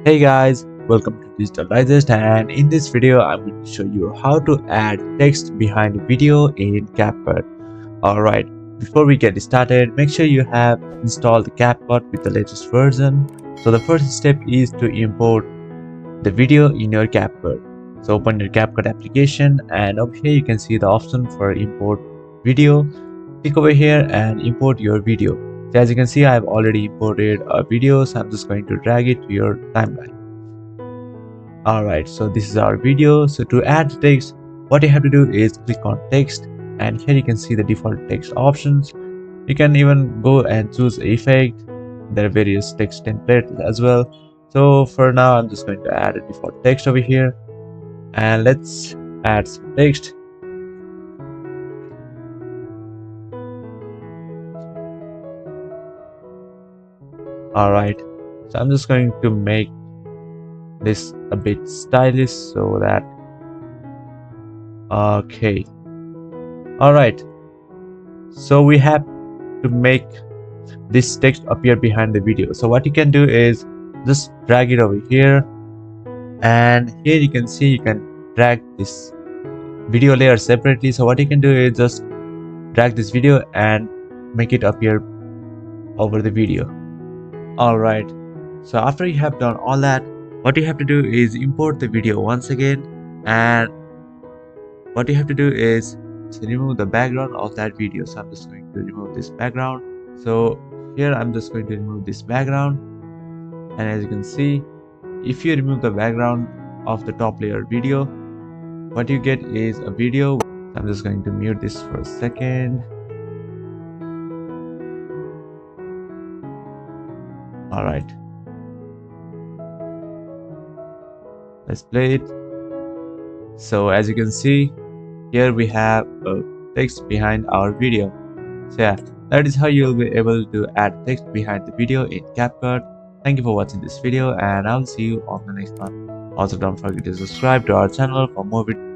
Hey guys, welcome to Digital Digest, and in this video I'm going to show you how to add text behind a video in Capcut. Alright, before we get started, make sure you have installed the Capcut with the latest version. So the first step is to import the video in your Capcut. So open your Capcut application, and over here you can see the option for import video. Click over here and import your video. So as you can see, I've already imported a video, so I'm just going to drag it to your timeline. Alright, so this is our video. So to add the text, what you have to do is click on text, and here you can see the default text options. You can even go and choose effect. There are various text templates as well. So for now I'm just going to add a default text over here, and let's add some text. Alright, so I'm just going to make this a bit stylish so that okay. Alright, so we have to make this text appear behind the video. So what you can do is just drag it over here, and here you can see you can drag this video layer separately. So what you can do is just drag this video and make it appear over the video. Alright, so after you have done all that, what you have to do is import the video once again, and what you have to do is to remove the background of that video. So I'm just going to remove this background. So here I'm just going to remove this background, and as you can see, if you remove the background of the top layer video, what you get is a video. I'm just going to mute this for a second. Alright, let's play it. So as you can see, here we have a text behind our video. So yeah, that is how you'll be able to add text behind the video in Capcut. Thank you for watching this video, and I'll see you on the next one. Also, don't forget to subscribe to our channel for more videos.